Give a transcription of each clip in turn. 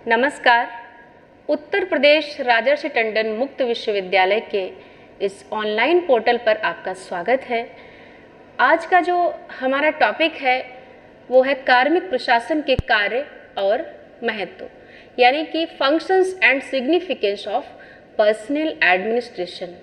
नमस्कार। उत्तर प्रदेश राजर्षि टंडन मुक्त विश्वविद्यालय के इस ऑनलाइन पोर्टल पर आपका स्वागत है। आज का जो हमारा टॉपिक है वो है कार्मिक प्रशासन के कार्य और महत्व, यानी कि functions and significance of personal administration.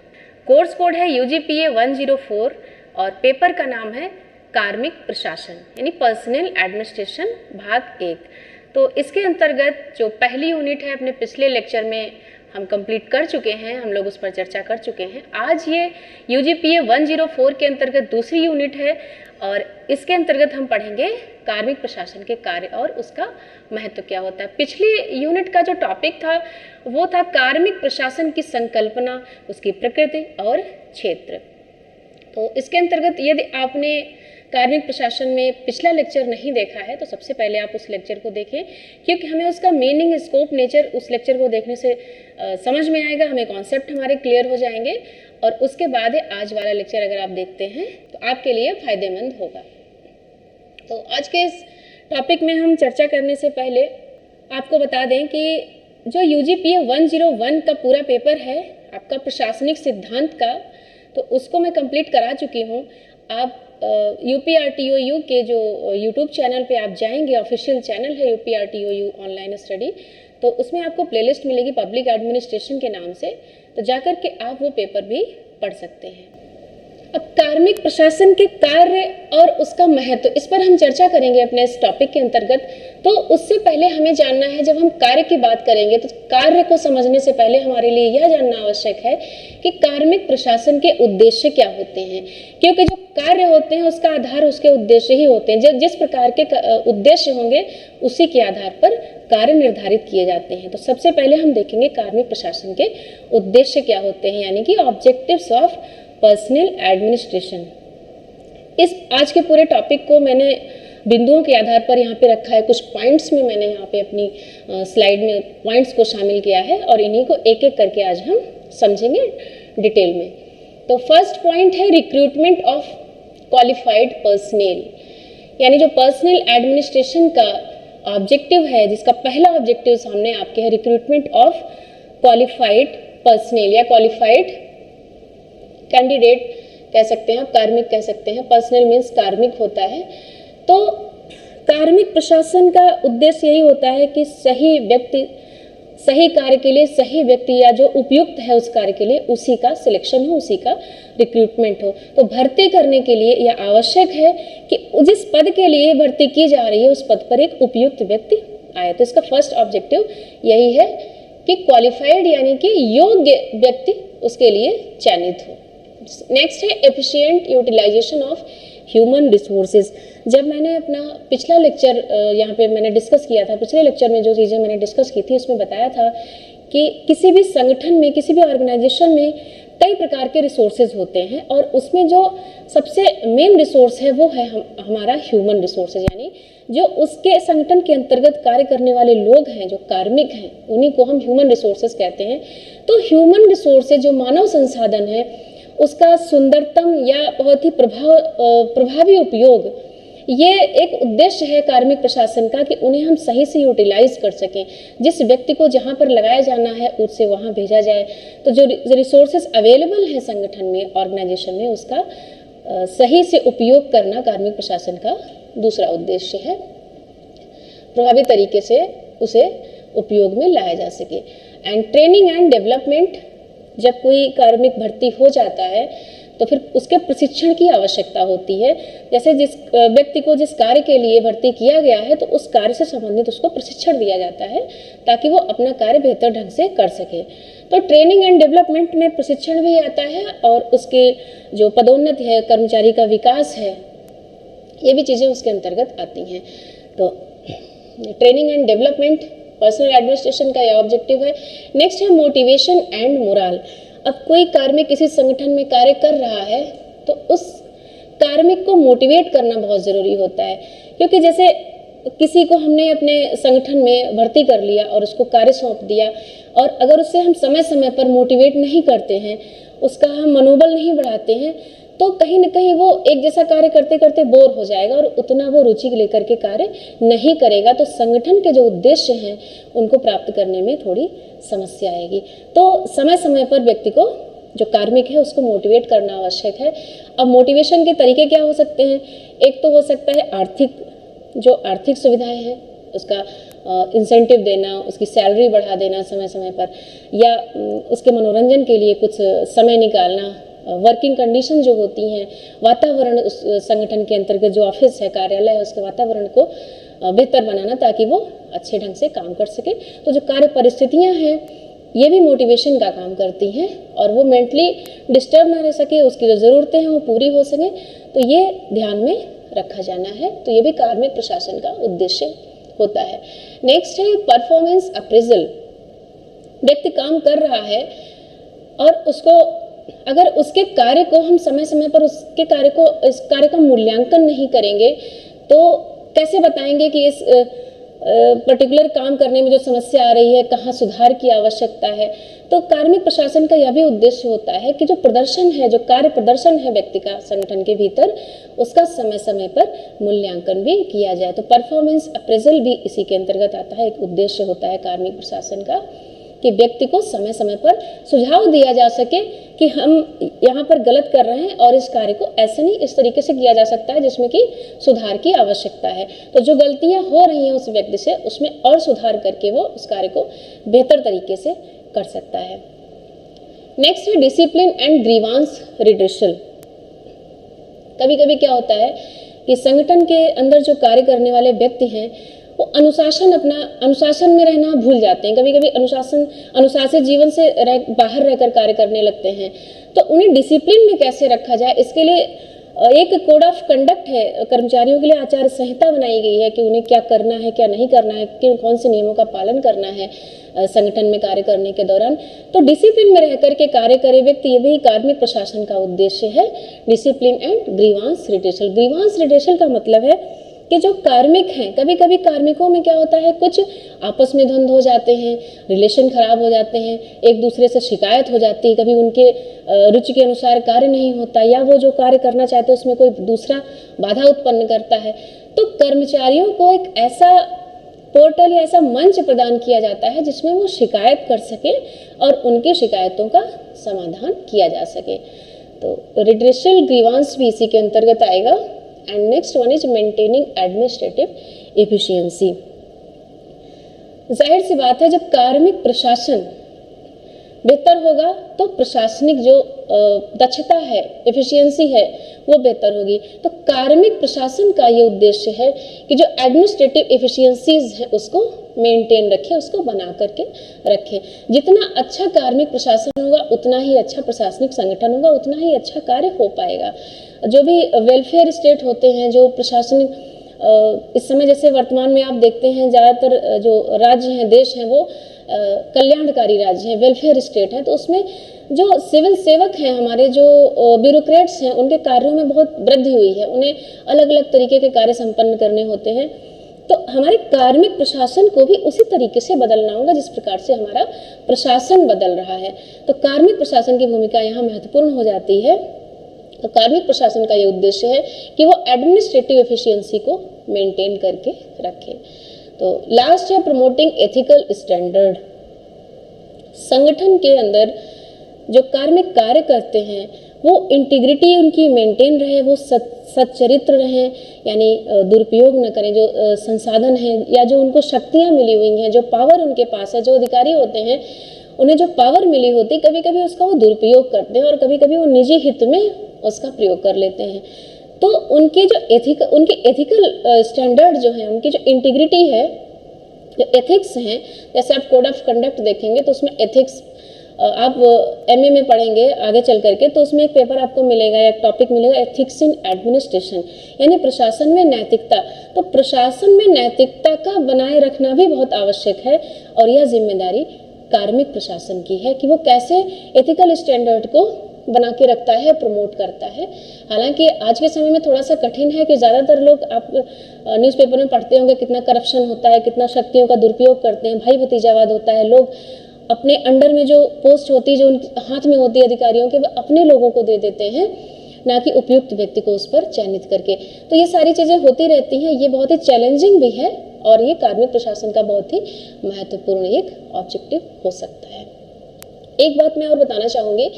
Course code है UGPA 104 और पेपर का नाम है कार्मिक प्रशासन यानी पर्सनल एडमिनिस्ट्रेशन भाग 1। तो इसके अंतर्गत जो पहली यूनिट है अपने पिछले लेक्चर में हम कंप्लीट कर चुके हैं, हम लोग उस पर चर्चा कर चुके हैं। आज ये UGPA 104 के अंतर्गत दूसरी यूनिट है और इसके अंतर्गत हम पढ़ेंगे कार्मिक प्रशासन के कार्य और उसका महत्व क्या होता है। पिछली यूनिट का जो टॉपिक था वो था कार्मिक प्रशासन की संकल्पना, उसकी प्रकृति और क्षेत्र। तो इसके अंतर्गत यदि आपने कार्मिक प्रशासन में पिछला लेक्चर नहीं देखा है तो सबसे पहले आप उस लेक्चर को देखें, क्योंकि हमें उसका मीनिंग, स्कोप, नेचर उस लेक्चर को देखने से समझ में आएगा, हमें कॉन्सेप्ट हमारे क्लियर हो जाएंगे और उसके बाद आज वाला लेक्चर अगर आप देखते हैं तो आपके लिए फ़ायदेमंद होगा। तो आज के इस टॉपिक में हम चर्चा करने से पहले आपको बता दें कि जो UGPA 101 का पूरा पेपर है आपका प्रशासनिक सिद्धांत का, तो उसको मैं कंप्लीट करा चुकी हूँ। आप UPRTOU के जो YouTube चैनल पे आप जाएंगे, ऑफिशियल चैनल है UPRTOU ऑनलाइन स्टडी, तो उसमें आपको प्लेलिस्ट मिलेगी पब्लिक एडमिनिस्ट्रेशन के नाम से, तो जाकर के आप वो पेपर भी पढ़ सकते हैं। अब कार्मिक प्रशासन के कार्य और उसका महत्व, इस पर हम चर्चा करेंगे अपने इस टॉपिक के अंतर्गत। तो उससे पहले हमें जानना है, जब हम कार्य की बात करेंगे तो कार्य को समझने से पहले हमारे लिए यह जानना आवश्यक है कि कार्मिक प्रशासन के उद्देश्य क्या होते हैं, क्योंकि जो कार्य होते हैं उसका आधार उसके उद्देश्य ही होते हैं। जिस प्रकार के उद्देश्य होंगे उसी के आधार पर कार्य निर्धारित किए जाते हैं। तो सबसे पहले हम देखेंगे कार्मिक प्रशासन के उद्देश्य क्या होते हैं, यानी कि ऑब्जेक्टिव्स ऑफ पर्सनल एडमिनिस्ट्रेशन। इस आज के पूरे टॉपिक को मैंने बिंदुओं के आधार पर यहाँ पे रखा है, कुछ पॉइंट्स में मैंने यहाँ पे अपनी स्लाइड में पॉइंट्स को शामिल किया है और इन्हीं को एक एक करके आज हम समझेंगे डिटेल में। तो फर्स्ट पॉइंट है रिक्रूटमेंट ऑफ क्वालिफाइड पर्सनल, यानी जो पर्सनल एडमिनिस्ट्रेशन का ऑब्जेक्टिव है, जिसका पहला ऑब्जेक्टिव सामने आपके है रिक्रूटमेंट ऑफ क्वालिफाइड पर्सनल या क्वालिफाइड कैंडिडेट कह सकते हैं, कार्मिक कह सकते हैं। पर्सनल मीन्स कार्मिक होता है। तो कार्मिक प्रशासन का उद्देश्य यही होता है कि सही व्यक्ति सही कार्य के लिए सही व्यक्ति या जो उपयुक्त है उस कार्य के लिए उसी का सिलेक्शन हो, उसी का रिक्रूटमेंट हो। तो भर्ती करने के लिए यह आवश्यक है कि जिस पद के लिए भर्ती की जा रही है उस पद पर एक उपयुक्त व्यक्ति आए। तो इसका फर्स्ट ऑब्जेक्टिव यही है कि क्वालिफाइड यानी कि योग्य व्यक्ति उसके लिए चयनित हो। नेक्स्ट है efficient utilisation of human resources. जब मैंने अपना पिछला लेक्चर यहाँ पे मैंने डिस्कस किया था, पिछले लेक्चर में जो चीज़ें मैंने डिस्कस की थी उसमें बताया था कि किसी भी संगठन में, किसी भी ऑर्गेनाइजेशन में कई प्रकार के रिसोर्सेज होते हैं और उसमें जो सबसे मेन रिसोर्स है वो है हमारा ह्यूमन रिसोर्सेज, यानी जो उसके संगठन के अंतर्गत कार्य करने वाले लोग हैं, जो कार्मिक हैं, उन्हीं को हम ह्यूमन रिसोर्सेज कहते हैं। तो ह्यूमन रिसोर्सेज जो मानव संसाधन है उसका सुंदरतम या बहुत ही प्रभावी उपयोग, ये एक उद्देश्य है कार्मिक प्रशासन का कि उन्हें हम सही से यूटिलाइज कर सकें। जिस व्यक्ति को जहाँ पर लगाया जाना है उससे वहाँ भेजा जाए। तो जो रिसोर्सेज अवेलेबल है संगठन में, ऑर्गेनाइजेशन में, उसका सही से उपयोग करना कार्मिक प्रशासन का दूसरा उद्देश्य है, प्रभावी तरीके से उसे उपयोग में लाया जा सके। एंड ट्रेनिंग एंड डेवलपमेंट, जब कोई कार्मिक भर्ती हो जाता है तो फिर उसके प्रशिक्षण की आवश्यकता होती है। जैसे जिस व्यक्ति को जिस कार्य के लिए भर्ती किया गया है तो उस कार्य से संबंधित उसको प्रशिक्षण दिया जाता है ताकि वो अपना कार्य बेहतर ढंग से कर सके। तो ट्रेनिंग एंड डेवलपमेंट में प्रशिक्षण भी आता है और उसके जो पदोन्नति है, कर्मचारी का विकास है, ये भी चीज़ें उसके अंतर्गत आती हैं। तो training and development personal administration का यह ऑब्जेक्टिव है। नेक्स्ट है मोटिवेशन एंड मोरल। अब कोई कार्मिक किसी संगठन में कार्य कर रहा है तो उस कार्मिक को मोटिवेट करना बहुत ज़रूरी होता है, क्योंकि जैसे किसी को हमने अपने संगठन में भर्ती कर लिया और उसको कार्य सौंप दिया और अगर उससे हम समय समय पर मोटिवेट नहीं करते हैं, उसका हम मनोबल नहीं बढ़ाते हैं, तो कहीं ना कहीं वो एक जैसा कार्य करते करते बोर हो जाएगा और उतना वो रुचि लेकर के कार्य नहीं करेगा। तो संगठन के जो उद्देश्य हैं उनको प्राप्त करने में थोड़ी समस्या आएगी। तो समय समय पर व्यक्ति को जो कार्मिक है उसको मोटिवेट करना आवश्यक है। अब मोटिवेशन के तरीके क्या हो सकते हैं? एक तो हो सकता है आर्थिक सुविधाएं हैं उसका इंसेंटिव देना, उसकी सैलरी बढ़ा देना समय समय पर, या उसके मनोरंजन के लिए कुछ समय निकालना, वर्किंग कंडीशन जो होती हैं, वातावरण उस संगठन के अंतर्गत जो ऑफिस है, कार्यालय है, उसके वातावरण को बेहतर बनाना ताकि वो अच्छे ढंग से काम कर सके। तो जो कार्य परिस्थितियाँ हैं ये भी मोटिवेशन का काम करती हैं और वो मेंटली डिस्टर्ब ना रह सके, उसकी जो ज़रूरतें हैं वो पूरी हो सके, तो ये ध्यान में रखा जाना है। तो ये भी कार्मिक प्रशासन का उद्देश्य होता है। नेक्स्ट है परफॉर्मेंस अप्रेजल। व्यक्ति काम कर रहा है और उसको अगर उसके कार्य को हम समय समय पर इस कार्य का मूल्यांकन नहीं करेंगे तो कैसे बताएंगे कि इस पर्टिकुलर काम करने में जो समस्या आ रही है, कहाँ सुधार की आवश्यकता है। तो कार्मिक प्रशासन का यह भी उद्देश्य होता है कि जो प्रदर्शन है, जो कार्य प्रदर्शन है व्यक्ति का संगठन के भीतर, उसका समय समय पर मूल्यांकन भी किया जाए। तो परफॉर्मेंस अप्रेजल भी इसी के अंतर्गत आता है। एक उद्देश्य होता है कार्मिक प्रशासन का कि व्यक्ति को समय समय पर सुझाव दिया जा सके कि हम यहाँ पर गलत कर रहे हैं और इस कार्य को ऐसे नहीं, इस तरीके से किया जा सकता है जिसमें कि सुधार की आवश्यकता है। तो जो गलतियाँ हो रही हैं उस व्यक्ति से, उसमें और सुधार करके वो उस कार्य को बेहतर तरीके से कर सकता है। नेक्स्ट है डिसिप्लिन एंड ग्रीवांस रिड्रेसल। कभी कभी क्या होता है कि संगठन के अंदर जो कार्य करने वाले व्यक्ति हैं वो अनुशासन में रहना भूल जाते हैं। कभी कभी अनुशासित जीवन से बाहर रहकर कार्य करने लगते हैं। तो उन्हें डिसिप्लिन में कैसे रखा जाए, इसके लिए एक कोड ऑफ कंडक्ट है, कर्मचारियों के लिए आचार संहिता बनाई गई है कि उन्हें क्या करना है, क्या नहीं करना है, कौन से नियमों का पालन करना है संगठन में कार्य करने के दौरान। तो डिसिप्लिन में रह करके कार्य करे व्यक्ति, ये भी कार्मिक प्रशासन का उद्देश्य है। Discipline and grievance redressal. Grievance redressal का मतलब है कि जो कार्मिक हैं, कभी कभी कार्मिकों में क्या होता है, कुछ आपस में द्वंद्व हो जाते हैं, रिलेशन खराब हो जाते हैं, एक दूसरे से शिकायत हो जाती है, कभी उनके रुचि के अनुसार कार्य नहीं होता या वो जो कार्य करना चाहते हैं उसमें कोई दूसरा बाधा उत्पन्न करता है। तो कर्मचारियों को एक ऐसा पोर्टल या ऐसा मंच प्रदान किया जाता है जिसमें वो शिकायत कर सके और उनकी शिकायतों का समाधान किया जा सके। तो रिड्रेसल ग्रीवांस भी इसी के अंतर्गत आएगा। And next one is maintaining administrative efficiency. जाहिर सी बात है, जब कार्मिक प्रशासन बेहतर होगा तो प्रशासनिक जो दक्षता है, एफिशिएंसी है, वो बेहतर होगी। तो कार्मिक प्रशासन का ये उद्देश्य है कि जो एडमिनिस्ट्रेटिव एफिशिएंसीज है उसको मेंटेन रखें, उसको बना करके रखें। जितना अच्छा कार्मिक प्रशासन होगा उतना ही अच्छा प्रशासनिक संगठन होगा, उतना ही अच्छा कार्य हो पाएगा। जो भी वेलफेयर स्टेट होते हैं, जो प्रशासनिक इस समय जैसे वर्तमान में आप देखते हैं ज़्यादातर जो राज्य हैं, देश हैं, वो कल्याणकारी राज्य हैं, वेलफेयर स्टेट है। तो उसमें जो सिविल सेवक हैं, हमारे जो ब्यूरोक्रेट्स हैं, उनके कार्यों में बहुत वृद्धि हुई है। उन्हें अलग अलग तरीके के कार्य संपन्न करने होते हैं। तो हमारे कार्मिक प्रशासन को भी उसी तरीके से बदलना होगा जिस प्रकार से हमारा प्रशासन बदल रहा है। तो कार्मिक प्रशासन की भूमिका यहाँ महत्वपूर्ण हो जाती है। तो कार्मिक प्रशासन का ये उद्देश्य है कि वो एडमिनिस्ट्रेटिव एफिशिएंसी को मेंटेन करके रखे। तो लास्ट है प्रमोटिंग एथिकल स्टैंडर्ड। संगठन के अंदर जो कार्मिक कार्य करते हैं वो इंटीग्रिटी उनकी मेंटेन रहे, वो सच्चरित्र रहें, यानी दुरुपयोग न करें। जो संसाधन हैं या जो उनको शक्तियाँ मिली हुई हैं, जो पावर उनके पास है, जो अधिकारी होते हैं, उन्हें जो पावर मिली होती, कभी कभी उसका वो दुरुपयोग करते हैं और कभी कभी वो निजी हित में उसका प्रयोग कर लेते हैं। तो उनके जो एथिकल स्टैंडर्ड जो है, उनकी जो इंटीग्रिटी है, जो एथिक्स हैं, जैसे आप कोड ऑफ कंडक्ट देखेंगे तो उसमें एथिक्स आप एमए में पढ़ेंगे आगे चल करके, तो उसमें एक पेपर आपको मिलेगा, एक टॉपिक मिलेगा, एथिक्स इन एडमिनिस्ट्रेशन, यानी प्रशासन में नैतिकता। तो प्रशासन में नैतिकता का बनाए रखना भी बहुत आवश्यक है और यह जिम्मेदारी कार्मिक प्रशासन की है कि वो कैसे एथिकल स्टैंडर्ड को बना के रखता है, प्रमोट करता है। हालांकि आज के समय में थोड़ा सा कठिन है कि ज़्यादातर लोग, आप न्यूज़पेपर में पढ़ते होंगे, कितना करप्शन होता है, कितना शक्तियों का दुरुपयोग करते हैं, भाई भतीजावाद होता है। लोग अपने अंडर में जो पोस्ट होती है, जो उनके हाथ में होती है अधिकारियों के, वो अपने लोगों को दे देते हैं। ना कि उपयुक्त व्यक्ति को उस पर चयनित करके। तो ये सारी चीज़ें होती रहती हैं, ये बहुत ही चैलेंजिंग भी है और ये कार्मिक प्रशासन का बहुत ही महत्वपूर्ण एक ऑब्जेक्टिव हो सकता है। एक बात मैं और बताना चाहूँगी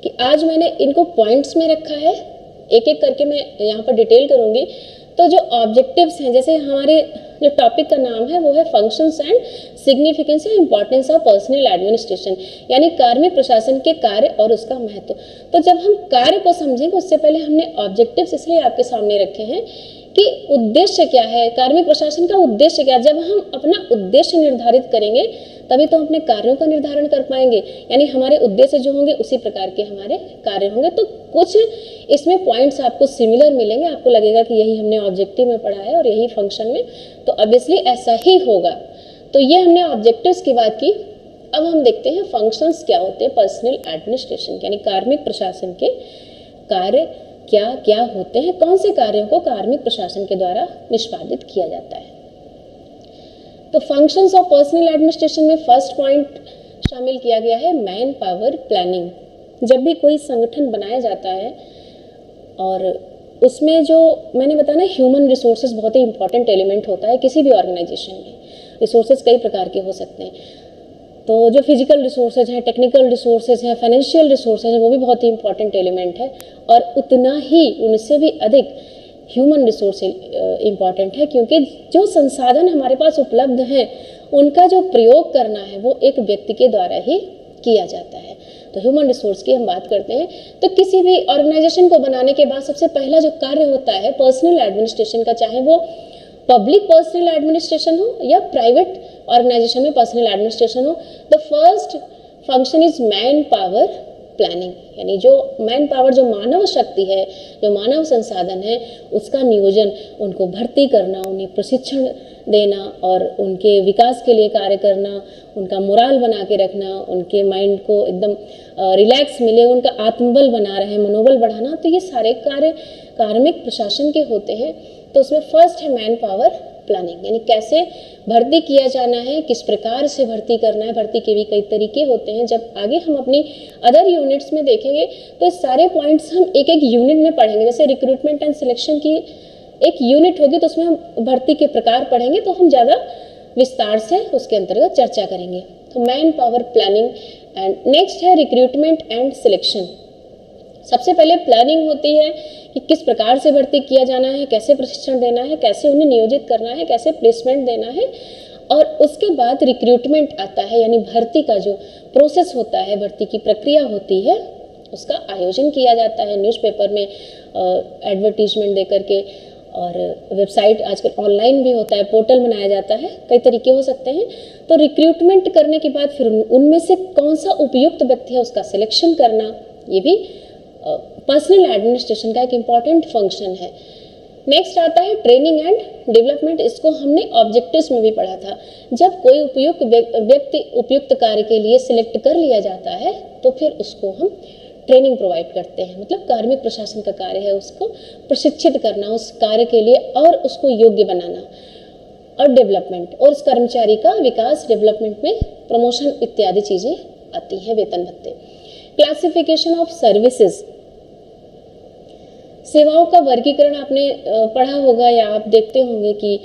कि आज मैंने इनको पॉइंट्स में रखा है, एक एक करके मैं यहाँ पर डिटेल करूँगी। तो जो ऑब्जेक्टिव्स हैं, जैसे हमारे जो टॉपिक का नाम है वो है functions and significance and importance of personal administration, यानी कार्मिक प्रशासन के कार्य और उसका महत्व। तो जब हम कार्य को समझेंगे उससे पहले हमने ऑब्जेक्टिव्स इसलिए आपके सामने रखे हैं कि उद्देश्य क्या है, कार्मिक प्रशासन का उद्देश्य क्या है। जब हम अपना उद्देश्य निर्धारित करेंगे तभी तो हम अपने कार्यों का निर्धारण कर पाएंगे, यानी हमारे उद्देश्य जो होंगे उसी प्रकार के हमारे कार्य होंगे। तो कुछ इसमें पॉइंट्स आपको सिमिलर मिलेंगे, आपको लगेगा कि यही हमने ऑब्जेक्टिव में पढ़ा है और यही फंक्शन में, तो ऑब्वियसली ऐसा ही होगा। तो ये हमने ऑब्जेक्टिव्स की बात की। अब हम देखते हैं फंक्शंस क्या होते हैं पर्सनल एडमिनिस्ट्रेशन, यानी कार्मिक प्रशासन के कार्य क्या क्या होते हैं, कौन से कार्यों को कार्मिक प्रशासन के द्वारा निष्पादित किया जाता है। तो फंक्शंस ऑफ पर्सनल एडमिनिस्ट्रेशन में फर्स्ट पॉइंट शामिल किया गया है मैन पावर प्लानिंग। जब भी कोई संगठन बनाया जाता है और उसमें जो मैंने बताया ना, ह्यूमन रिसोर्सेज बहुत ही इंपॉर्टेंट एलिमेंट होता है किसी भी ऑर्गेनाइजेशन में। रिसोर्सेज कई प्रकार के हो सकते हैं, तो जो फिजिकल रिसोर्सेज हैं, टेक्निकल रिसोर्सेज हैं, फाइनेंशियल रिसोर्सेज हैं, वो भी बहुत ही इंपॉर्टेंट एलिमेंट है। और उतना ही उनसे भी अधिक ह्यूमन रिसोर्स इम्पॉर्टेंट है, क्योंकि जो संसाधन हमारे पास उपलब्ध हैं उनका जो प्रयोग करना है वो एक व्यक्ति के द्वारा ही किया जाता है। तो ह्यूमन रिसोर्स की हम बात करते हैं, तो किसी भी ऑर्गेनाइजेशन को बनाने के बाद सबसे पहला जो कार्य होता है पर्सनल एडमिनिस्ट्रेशन का, चाहे वो पब्लिक पर्सनल एडमिनिस्ट्रेशन हो या प्राइवेट ऑर्गेनाइजेशन में पर्सनल एडमिनिस्ट्रेशन हो, the first function is man power planning, यानी जो मैन पावर, जो मानव शक्ति है, जो मानव संसाधन है, उसका नियोजन, उनको भर्ती करना, उन्हें प्रशिक्षण देना और उनके विकास के लिए कार्य करना, उनका मोराल बना के रखना, उनके माइंड को एकदम रिलैक्स मिले, उनका आत्मबल बना रहे, मनोबल बढ़ाना। तो ये सारे कार्य कार्मिक प्रशासन के होते हैं। तो उसमें फर्स्ट है मैन पावर प्लानिंग, यानी कैसे भर्ती किया जाना है, किस प्रकार से भर्ती करना है। भर्ती के भी कई तरीके होते हैं, जब आगे हम अपनी अदर यूनिट्स में देखेंगे तो इस सारे पॉइंट्स हम एक एक यूनिट में पढ़ेंगे। जैसे रिक्रूटमेंट एंड सिलेक्शन की एक यूनिट होगी तो उसमें हम भर्ती के प्रकार पढ़ेंगे, तो हम ज़्यादा विस्तार से उसके अंतर्गत चर्चा करेंगे। तो man power planning and next है रिक्रूटमेंट एंड सिलेक्शन। सबसे पहले प्लानिंग होती है कि किस प्रकार से भर्ती किया जाना है, कैसे प्रशिक्षण देना है, कैसे उन्हें नियोजित करना है, कैसे प्लेसमेंट देना है। और उसके बाद रिक्रूटमेंट आता है, यानी भर्ती का जो प्रोसेस होता है, भर्ती की प्रक्रिया होती है, उसका आयोजन किया जाता है न्यूज़पेपर में एडवर्टीजमेंट दे करके, और वेबसाइट आजकल ऑनलाइन भी होता है, पोर्टल बनाया जाता है, कई तरीके हो सकते हैं। तो रिक्रूटमेंट करने के बाद फिर उनमें से कौन सा उपयुक्त व्यक्ति है उसका सिलेक्शन करना, ये भी पर्सनल एडमिनिस्ट्रेशन का एक इम्पॉर्टेंट फंक्शन है। नेक्स्ट आता है ट्रेनिंग एंड डेवलपमेंट। इसको हमने ऑब्जेक्टिव्स में भी पढ़ा था। जब कोई उपयुक्त व्यक्ति उपयुक्त कार्य के लिए सिलेक्ट कर लिया जाता है तो फिर उसको हम ट्रेनिंग प्रोवाइड करते हैं, मतलब कार्मिक प्रशासन का कार्य है उसको प्रशिक्षित करना उस कार्य के लिए और उसको योग्य बनाना। और डेवलपमेंट, और उस कर्मचारी का विकास, डेवलपमेंट में प्रमोशन इत्यादि चीज़ें आती हैं, वेतन भत्ते। क्लासिफिकेशन ऑफ सर्विसेज, सेवाओं का वर्गीकरण आपने पढ़ा होगा या आप देखते होंगे कि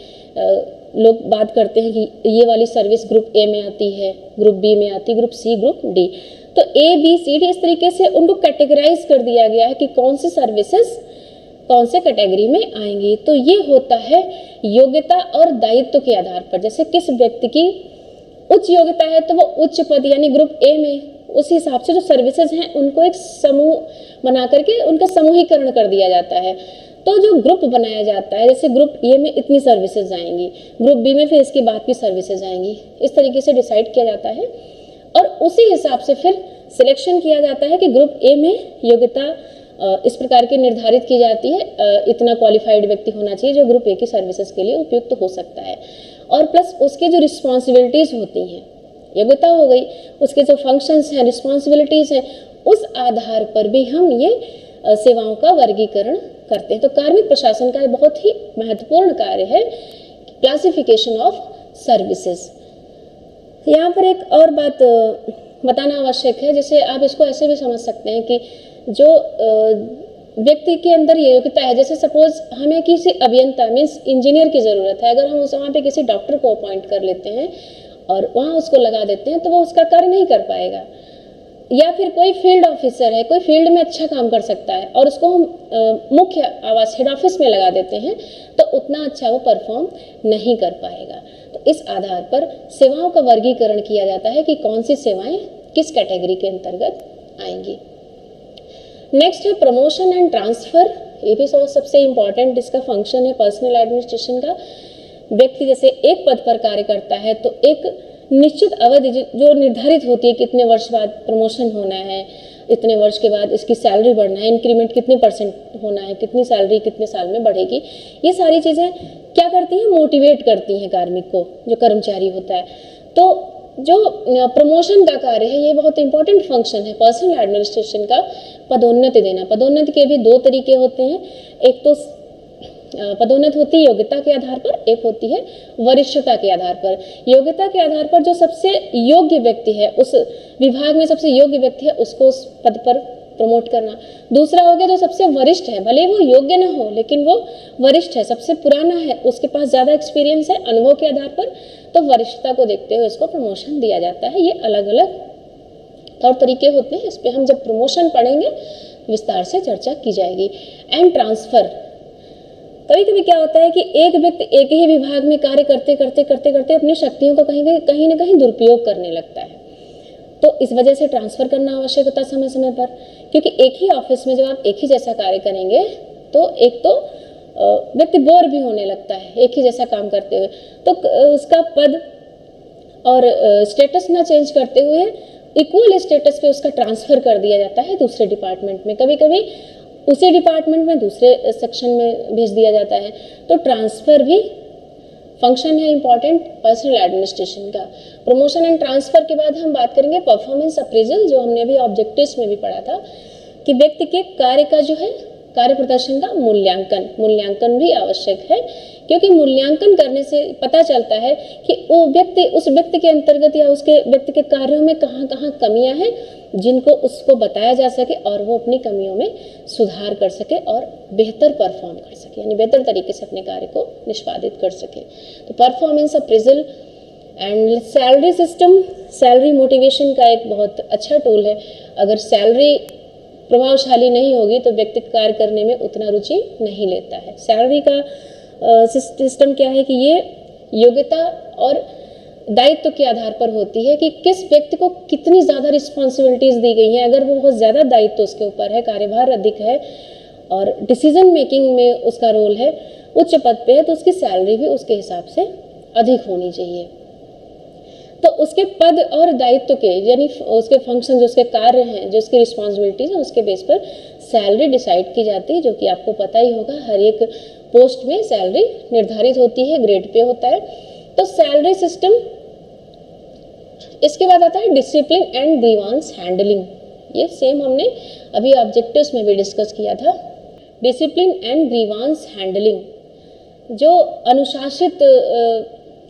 लोग बात करते हैं कि ये वाली सर्विस ग्रुप ए में आती है, ग्रुप बी में आती है, ग्रुप सी, ग्रुप डी। तो ए बी सी डी इस तरीके से उनको कैटेगराइज कर दिया गया है कि कौन सी सर्विसेज कौन से कैटेगरी में आएंगी। तो ये होता है योग्यता और दायित्व के आधार पर। जैसे किस व्यक्ति की उच्च योग्यता है तो वो उच्च पद यानी ग्रुप ए में, उस हिसाब से जो सर्विसेज हैं उनको एक समूह बना करके उनका समूहीकरण कर दिया जाता है। तो जो ग्रुप बनाया जाता है, जैसे ग्रुप ए में इतनी सर्विसेज आएंगी, ग्रुप बी में फिर इसके बाद की सर्विसेज आएंगी, इस तरीके से डिसाइड किया जाता है। और उसी हिसाब से फिर सिलेक्शन किया जाता है कि ग्रुप ए में योग्यता इस प्रकार की निर्धारित की जाती है, इतना क्वालिफाइड व्यक्ति होना चाहिए जो ग्रुप ए की सर्विसेज के लिए उपयुक्त हो सकता है। और प्लस उसके जो रिस्पॉन्सिबिलिटीज होती हैं, योग्यता हो गई, उसके जो फंक्शंस हैं, रिस्पॉन्सिबिलिटीज हैं, उस आधार पर भी हम ये सेवाओं का वर्गीकरण करते हैं। तो कार्मिक प्रशासन का बहुत ही महत्वपूर्ण कार्य है क्लासिफिकेशन ऑफ सर्विसेज। यहाँ पर एक और बात बताना आवश्यक है, जैसे आप इसको ऐसे भी समझ सकते हैं कि जो व्यक्ति के अंदर ये योग्यता है, जैसे सपोज हमें किसी अभियंता मीन्स इंजीनियर की ज़रूरत है, अगर हम उस वहाँ पे किसी डॉक्टर को अपॉइंट कर लेते हैं और वहाँ उसको लगा देते हैं तो वो उसका कार्य नहीं कर पाएगा। या फिर कोई फील्ड ऑफिसर है, कोई फील्ड में अच्छा काम कर सकता है और उसको हम मुख्य आवास हेड ऑफिस में लगा देते हैं तो उतना अच्छा वो परफॉर्म नहीं कर पाएगा। तो इस आधार पर सेवाओं का वर्गीकरण किया जाता है कि कौन सी सेवाएं किस कैटेगरी के अंतर्गत आएंगी। नेक्स्ट है प्रमोशन एंड ट्रांसफ़र। ये भी सबसे इम्पॉर्टेंट इसका फंक्शन है पर्सनल एडमिनिस्ट्रेशन का। व्यक्ति जैसे एक पद पर कार्य करता है तो एक निश्चित अवधि जो निर्धारित होती है, कितने वर्ष बाद प्रमोशन होना है, इतने वर्ष के बाद इसकी सैलरी बढ़ना है, इंक्रीमेंट कितने परसेंट होना है, कितनी सैलरी कितने साल में बढ़ेगी, ये सारी चीज़ें क्या करती हैं, मोटिवेट करती हैं कार्मिक को, जो कर्मचारी होता है। तो जो प्रमोशन का कार्य है ये बहुत इंपॉर्टेंट फंक्शन है पर्सनल एडमिनिस्ट्रेशन का, पदोन्नति देना। पदोन्नति के भी दो तरीके होते हैं, एक तो पदोन्नति होती है योग्यता के आधार पर, एक होती है वरिष्ठता के आधार पर। योग्यता के आधार पर जो सबसे योग्य व्यक्ति है, उस विभाग में सबसे योग्य व्यक्ति है, उसको उस पद पर प्रमोट करना। दूसरा हो गया जो सबसे वरिष्ठ है, भले वो योग्य ना हो लेकिन वो वरिष्ठ है, सबसे पुराना है, उसके पास ज़्यादा एक्सपीरियंस है अनुभव के आधार पर, तो वरिष्ठता को देखते हुए उसको प्रमोशन दिया जाता है। ये अलग अलग तौर तरीके होते हैं, इस पर हम जब प्रमोशन पढ़ेंगे विस्तार से चर्चा की जाएगी। एंड ट्रांसफ़र, कभी कभी क्या होता है कि एक व्यक्ति एक ही विभाग में कार्य करते करते करते करते अपनी शक्तियों का कहीं ना कहीं दुरुपयोग करने लगता है, तो इस वजह से ट्रांसफ़र करना आवश्यक होता है समय समय पर, क्योंकि एक ही ऑफिस में जब आप एक ही जैसा कार्य करेंगे तो एक तो व्यक्ति बोर भी होने लगता है एक ही जैसा काम करते हुए, तो उसका पद और स्टेटस ना चेंज करते हुए इक्वल स्टेटस पे उसका ट्रांसफ़र कर दिया जाता है दूसरे डिपार्टमेंट में, कभी कभी उसी डिपार्टमेंट में दूसरे सेक्शन में भेज दिया जाता है। तो ट्रांसफ़र भी फंक्शन है इंपॉर्टेंट पर्सनल एडमिनिस्ट्रेशन का। प्रमोशन एंड ट्रांसफ़र के बाद हम बात करेंगे परफॉर्मेंस अप्रेजल, जो हमने अभी ऑब्जेक्टिव्स में भी पढ़ा था कि व्यक्ति के कार्य का जो है कार्य प्रदर्शन का मूल्यांकन भी आवश्यक है, क्योंकि मूल्यांकन करने से पता चलता है कि वो व्यक्ति उस व्यक्ति के अंतर्गत या उसके व्यक्ति के कार्यों में कहाँ कहाँ कमियां हैं जिनको उसको बताया जा सके और वो अपनी कमियों में सुधार कर सके और बेहतर परफॉर्म कर सके, यानी बेहतर तरीके से अपने कार्य को निष्पादित कर सके। तो performance appraisal and salary system, salary motivation का एक बहुत अच्छा टूल है। अगर सैलरी प्रभावशाली नहीं होगी तो व्यक्ति कार्य करने में उतना रुचि नहीं लेता है। सैलरी का सिस्टम क्या है कि ये योग्यता और दायित्व के आधार पर होती है कि किस व्यक्ति को कितनी ज़्यादा रिस्पॉन्सिबिलिटीज़ दी गई हैं। अगर वो बहुत ज़्यादा दायित्व उसके ऊपर है, कार्यभार अधिक है और डिसीजन मेकिंग में उसका रोल है, उच्च पद पे है, तो उसकी सैलरी भी उसके हिसाब से अधिक होनी चाहिए। तो उसके पद और दायित्व के यानी उसके फंक्शन, जो उसके कार्य हैं, जो उसकी रिस्पॉन्सिबिलिटीज हैं, उसके बेस पर सैलरी डिसाइड की जाती है, जो कि आपको पता ही होगा हर एक पोस्ट में सैलरी निर्धारित होती है, ग्रेड पे होता है। तो सैलरी सिस्टम, इसके बाद आता है डिसिप्लिन एंड ग्रीवांस हैंडलिंग। ये सेम हमने अभी ऑब्जेक्टिव्स में भी डिस्कस किया था। डिसिप्लिन एंड ग्रीवांस हैंडलिंग, जो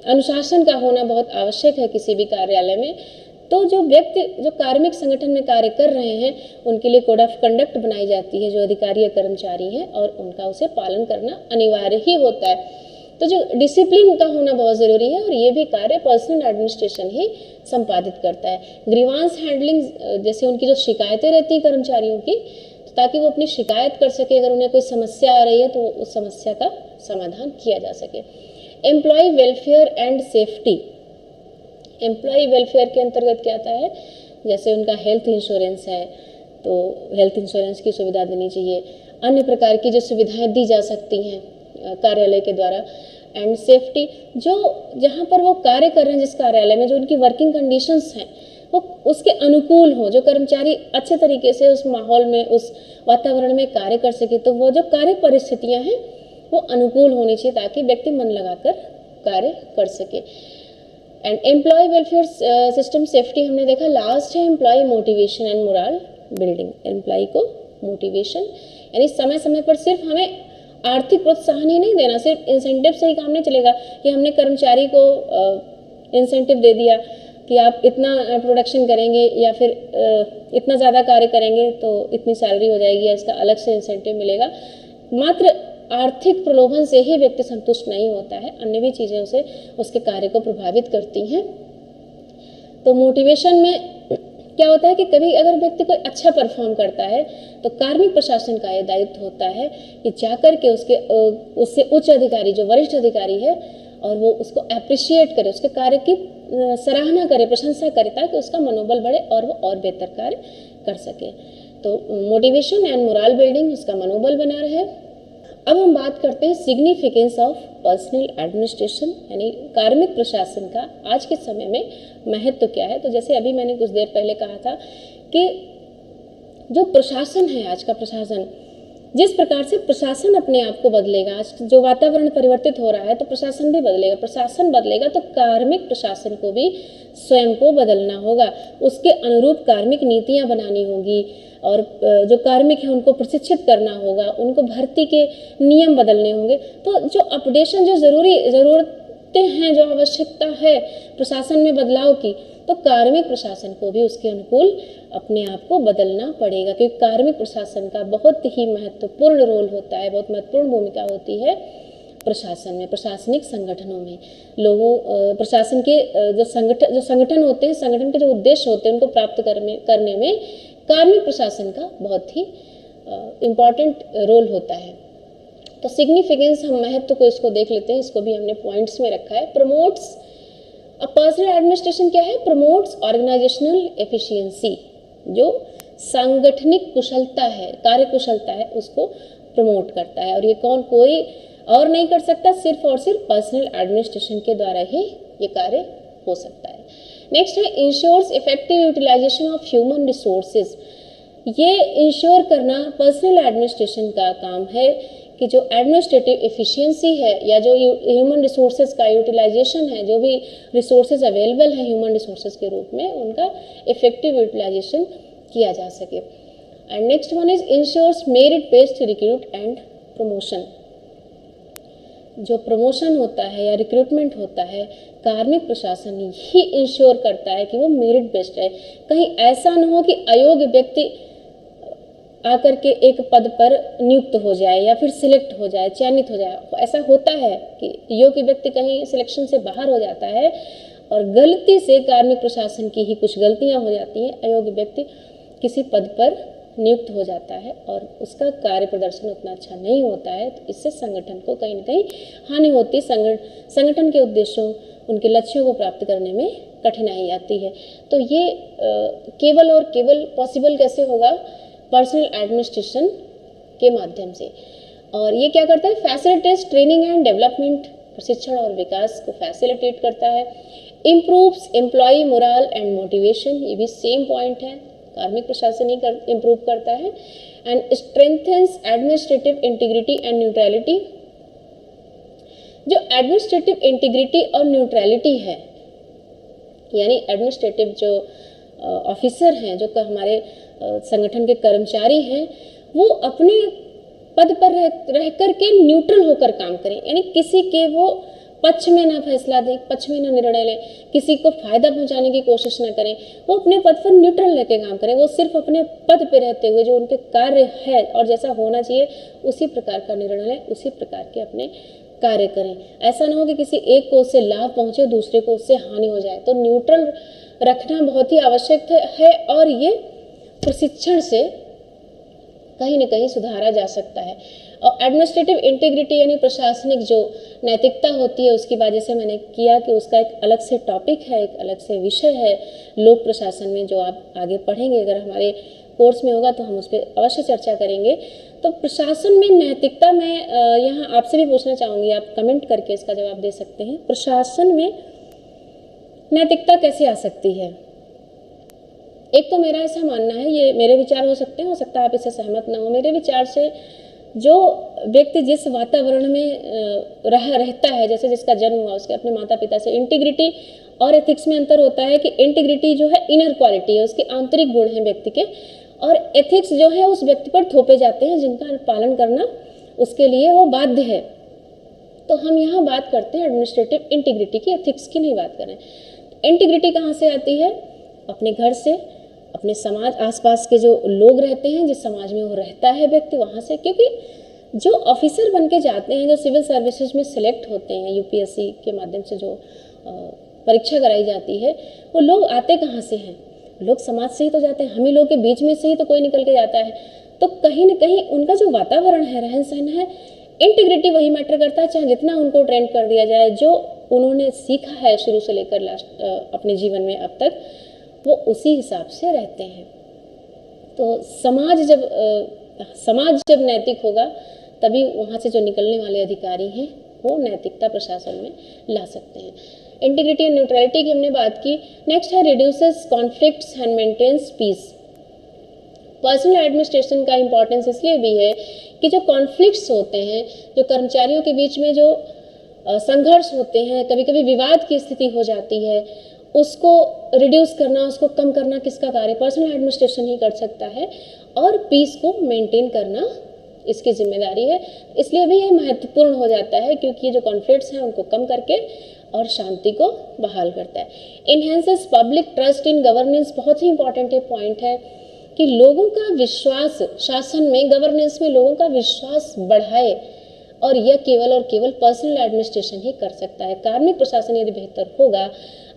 अनुशासन का होना बहुत आवश्यक है किसी भी कार्यालय में। तो जो व्यक्ति जो कार्मिक संगठन में कार्य कर रहे हैं उनके लिए कोड ऑफ कंडक्ट बनाई जाती है, जो अधिकारी या कर्मचारी हैं, और उनका उसे पालन करना अनिवार्य ही होता है। तो जो डिसिप्लिन का होना बहुत ज़रूरी है और ये भी कार्य पर्सनल एडमिनिस्ट्रेशन ही संपादित करता है। ग्रीवांस हैंडलिंग, जैसे उनकी जो शिकायतें रहती हैं कर्मचारियों की, तो ताकि वो अपनी शिकायत कर सके, अगर उन्हें कोई समस्या आ रही है तो उस समस्या का समाधान किया जा सके। Employee welfare and safety, employee welfare के अंतर्गत क्या आता है, जैसे उनका हेल्थ इंश्योरेंस है तो हेल्थ इंश्योरेंस की सुविधा देनी चाहिए, अन्य प्रकार की जो सुविधाएं दी जा सकती हैं कार्यालय के द्वारा। एंड सेफ्टी, जो जहाँ पर वो कार्य कर रहे हैं, जिस कार्यालय में जो उनकी वर्किंग कंडीशंस हैं वो उसके अनुकूल हो, जो कर्मचारी अच्छे तरीके से उस माहौल में, उस वातावरण में कार्य कर सके, तो वो जो कार्य परिस्थितियाँ हैं वो अनुकूल होनी चाहिए ताकि व्यक्ति मन लगाकर कार्य कर सके। And employee welfare system safety हमने देखा। लास्ट है employee motivation and morale building. Employee को मोटिवेशन, यानी समय समय पर सिर्फ हमें आर्थिक प्रोत्साहन ही नहीं देना, सिर्फ इंसेंटिव से ही काम नहीं चलेगा कि हमने कर्मचारी को इंसेंटिव दे दिया कि आप इतना प्रोडक्शन करेंगे या फिर इतना ज़्यादा कार्य करेंगे तो इतनी सैलरी हो जाएगी या इसका अलग से इंसेंटिव मिलेगा। मात्र आर्थिक प्रलोभन से ही व्यक्ति संतुष्ट नहीं होता है, अन्य भी चीज़ें उसे उसके कार्य को प्रभावित करती हैं। तो मोटिवेशन में क्या होता है कि कभी अगर व्यक्ति कोई अच्छा परफॉर्म करता है तो कार्मिक प्रशासन का ये दायित्व होता है कि जाकर के उससे उच्च अधिकारी जो वरिष्ठ अधिकारी है और वो उसको अप्रिशिएट करे, उसके कार्य की सराहना करे, प्रशंसा करे, ताकि उसका मनोबल बढ़े और वो और बेहतर कार्य कर सके। तो मोटिवेशन एंड मोरल बिल्डिंग, उसका मनोबल बना रहे। अब हम बात करते हैं सिग्निफिकेंस ऑफ पर्सनल एडमिनिस्ट्रेशन, यानी कार्मिक प्रशासन का आज के समय में महत्व क्या है। तो जैसे अभी मैंने कुछ देर पहले कहा था कि जो प्रशासन है, आज का प्रशासन, जिस प्रकार से प्रशासन अपने आप को बदलेगा, आज जो वातावरण परिवर्तित हो रहा है तो प्रशासन भी बदलेगा। प्रशासन बदलेगा तो कार्मिक प्रशासन को भी स्वयं को बदलना होगा, उसके अनुरूप कार्मिक नीतियां बनानी होगी और जो कार्मिक है उनको प्रशिक्षित करना होगा, उनको भर्ती के नियम बदलने होंगे। तो जो अपडेशन, जो ज़रूरतें हैं, जो आवश्यकता है प्रशासन में बदलाव की, तो कार्मिक प्रशासन को भी उसके अनुकूल अपने आप को बदलना पड़ेगा, क्योंकि कार्मिक प्रशासन का बहुत ही महत्वपूर्ण रोल होता है, बहुत महत्वपूर्ण भूमिका होती है प्रशासन में, प्रशासनिक संगठनों में। लोगों प्रशासन के जो संगठन होते हैं, संगठन के जो उद्देश्य होते हैं, उनको प्राप्त करने में कार्मिक प्रशासन का बहुत ही इम्पॉर्टेंट रोल होता है। तो सिग्निफिकेंस, हम महत्व को इसको देख लेते हैं, इसको भी हमने पॉइंट्स में रखा है। प्रमोट्स पर्सनल एडमिनिस्ट्रेशन क्या है? प्रमोट्स ऑर्गेनाइजेशनल एफिशिएंसी, जो सांगठनिक कुशलता है, कार्य कुशलता है, उसको प्रमोट करता है। और ये कोई और नहीं कर सकता, सिर्फ और सिर्फ पर्सनल एडमिनिस्ट्रेशन के द्वारा ही ये कार्य हो सकता है। नेक्स्ट है ensures effective utilisation of human resources. ये इंश्योर करना पर्सनल एडमिनिस्ट्रेशन का काम है कि जो एडमिनिस्ट्रेटिव एफिशिएंसी है या जो ह्यूमन रिसोर्सेज का यूटिलाइजेशन है, जो भी रिसोर्सेज अवेलेबल है ह्यूमन रिसोर्सेज के रूप में, उनका इफेक्टिव यूटिलाइजेशन किया जा सके। And next one is ensures merit based recruit and promotion. जो प्रमोशन होता है या रिक्रूटमेंट होता है, कार्मिक प्रशासन ही इंश्योर करता है कि वो मेरिट बेस्ड है। कहीं ऐसा न हो कि अयोग्य व्यक्ति आकर के एक पद पर नियुक्त हो जाए या फिर सिलेक्ट हो जाए, चयनित हो जाए। ऐसा होता है कि योग्य व्यक्ति कहीं सिलेक्शन से बाहर हो जाता है और गलती से कार्मिक प्रशासन की ही कुछ गलतियां हो जाती हैं, अयोग्य व्यक्ति किसी पद पर नियुक्त हो जाता है और उसका कार्य प्रदर्शन उतना अच्छा नहीं होता है, तो इससे संगठन को कहीं ना कहीं हानि होती है, संगठन के उद्देश्यों, उनके लक्ष्यों को प्राप्त करने में कठिनाई आती है। तो ये केवल और केवल पॉसिबल कैसे होगा? पर्सनल एडमिनिस्ट्रेशन के माध्यम से। और ये क्या करता है? फैसिलिटेट्स ट्रेनिंग एंड डेवलपमेंट, प्रशिक्षण और विकास को फैसिलिटेट करता है। Improves employee morale and motivation, ये भी सेम पॉइंट है, कार्मिक प्रशासन ही इम्प्रूव करता है। And strengthens administrative integrity and neutrality. जो एडमिनिस्ट्रेटिव इंटीग्रिटी और न्यूट्रलिटी है, यानी एडमिनिस्ट्रेटिव जो ऑफिसर हैं, जो हमारे संगठन के कर्मचारी हैं, वो अपने पद पर रह कर के न्यूट्रल होकर काम करें, यानी किसी के वो पक्ष में ना फैसला दें, पक्ष में ना निर्णय लें, किसी को फायदा पहुंचाने की कोशिश ना करें, वो अपने पद पर न्यूट्रल रहकर काम करें। वो सिर्फ अपने पद पे रहते हुए जो उनके कार्य है और जैसा होना चाहिए उसी प्रकार का निर्णय लें, उसी प्रकार के अपने कार्य करें। ऐसा ना हो कि किसी एक को उससे लाभ पहुंचे, दूसरे को उससे हानि हो जाए। तो न्यूट्रल रखना बहुत ही आवश्यक है और ये प्रशिक्षण से कहीं ना कहीं सुधारा जा सकता है। और एडमिनिस्ट्रेटिव इंटीग्रिटी यानी प्रशासनिक जो नैतिकता होती है, उसकी वजह से मैंने किया कि उसका एक अलग से टॉपिक है, एक अलग से विषय है लोक प्रशासन में, जो आप आगे पढ़ेंगे। अगर हमारे कोर्स में होगा तो हम उस पर अवश्य चर्चा करेंगे। तो प्रशासन में नैतिकता, मैं यहाँ आपसे भी पूछना चाहूँगी, आप कमेंट करके इसका जवाब दे सकते हैं। प्रशासन में नैतिकता कैसे आ सकती है? एक तो मेरा ऐसा मानना है, ये मेरे विचार हो सकते हैं, हो सकता है आप इससे सहमत ना हो। मेरे विचार से जो व्यक्ति जिस वातावरण में रहता है, जैसे जिसका जन्म हुआ, उसके अपने माता पिता से, इंटीग्रिटी और एथिक्स में अंतर होता है कि इंटीग्रिटी जो है इनर क्वालिटी है, उसके आंतरिक गुण हैं व्यक्ति के, और एथिक्स जो है उस व्यक्ति पर थोपे जाते हैं जिनका पालन करना उसके लिए वो बाध्य है। तो हम यहाँ बात करते हैं एडमिनिस्ट्रेटिव इंटीग्रिटी की, एथिक्स की नहीं बात कर रहे हैं। इंटीग्रिटी कहाँ से आती है? अपने घर से, अपने समाज, आसपास के जो लोग रहते हैं, जिस समाज में वो रहता है व्यक्ति, वहाँ से। क्योंकि जो ऑफिसर बन के जाते हैं, जो सिविल सर्विसेज में सिलेक्ट होते हैं, यूपीएससी के माध्यम से जो परीक्षा कराई जाती है, वो लोग आते कहाँ से हैं? लोग समाज से ही तो जाते हैं, हम ही लोग के बीच में से ही तो कोई निकल के जाता है। तो कहीं ना कहीं उनका जो वातावरण है, रहन सहन है, इंटीग्रिटी वही मैटर करता है। चाहे जितना उनको ट्रेंड कर दिया जाए, जो उन्होंने सीखा है शुरू से लेकर लास्ट अपने जीवन में अब तक, वो उसी हिसाब से रहते हैं। तो समाज जब नैतिक होगा, तभी वहाँ से जो निकलने वाले अधिकारी हैं वो नैतिकता प्रशासन में ला सकते हैं। इंटीग्रिटी एंड न्यूट्रलिटी की हमने बात की। नेक्स्ट है reduces conflicts and maintains peace. Personnel administration का इम्पोर्टेंस इसलिए भी है कि जो कॉन्फ्लिक्ट्स होते हैं, जो कर्मचारियों के बीच में जो संघर्ष होते हैं, कभी कभी विवाद की स्थिति हो जाती है, उसको रिड्यूस करना, उसको कम करना किसका कार्य? पर्सनल एडमिनिस्ट्रेशन ही कर सकता है। और पीस को मेंटेन करना इसकी जिम्मेदारी है। इसलिए भी ये महत्वपूर्ण हो जाता है, क्योंकि ये जो कॉन्फ्लिक्ट्स हैं उनको कम करके और शांति को बहाल करता है। Enhances public trust in governance, बहुत ही इंपॉर्टेंट ये पॉइंट है कि लोगों का विश्वास शासन में, गवर्नेंस में लोगों का विश्वास बढ़ाए, और यह केवल और केवल पर्सनल एडमिनिस्ट्रेशन ही कर सकता है। कार्मिक प्रशासन यदि बेहतर होगा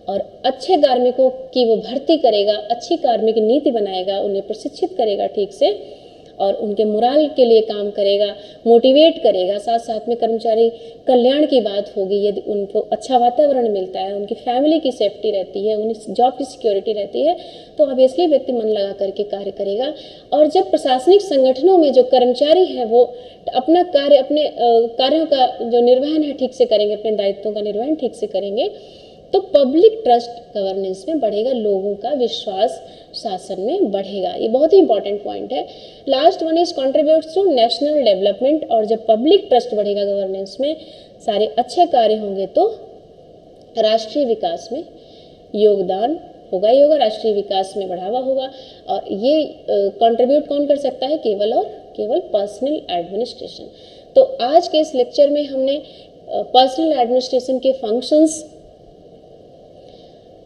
और अच्छे कार्मिकों की वो भर्ती करेगा, अच्छी कार्मिक नीति बनाएगा, उन्हें प्रशिक्षित करेगा ठीक से, और उनके मोराल के लिए काम करेगा, मोटिवेट करेगा, साथ साथ में कर्मचारी कल्याण की बात होगी। यदि उनको अच्छा वातावरण मिलता है, उनकी फैमिली की सेफ्टी रहती है, उन्हें जॉब की सिक्योरिटी रहती है, तो ऑब्वियसली व्यक्ति मन लगा करके कार्य करेगा। और जब प्रशासनिक संगठनों में जो कर्मचारी हैं वो अपना कार्य, अपने कार्यों का जो निर्वहन है ठीक से करेंगे, अपने दायित्वों का निर्वहन ठीक से करेंगे, तो पब्लिक ट्रस्ट गवर्नेंस में बढ़ेगा, लोगों का विश्वास शासन में बढ़ेगा। ये बहुत ही इंपॉर्टेंट पॉइंट है। Last one is contributes to national development. और जब पब्लिक ट्रस्ट बढ़ेगा गवर्नेंस में, सारे अच्छे कार्य होंगे, तो राष्ट्रीय विकास में योगदान होगा ही होगा, राष्ट्रीय विकास में बढ़ावा होगा। और ये कंट्रीब्यूट कौन कर सकता है? केवल और केवल पर्सनल एडमिनिस्ट्रेशन। तो आज के इस लेक्चर में हमने पर्सनल एडमिनिस्ट्रेशन के फंक्शंस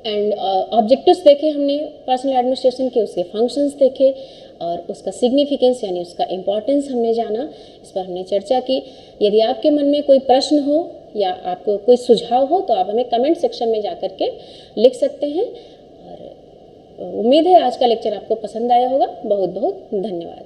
एंड ऑब्जेक्टिव्स देखे, हमने पर्सनल एडमिनिस्ट्रेशन के, उसके फंक्शंस देखे, और उसका सिग्निफिकेंस यानी उसका इम्पॉर्टेंस हमने जाना, इस पर हमने चर्चा की। यदि आपके मन में कोई प्रश्न हो या आपको कोई सुझाव हो, तो आप हमें कमेंट सेक्शन में जा कर के लिख सकते हैं। और उम्मीद है आज का लेक्चर आपको पसंद आया होगा। बहुत बहुत धन्यवाद।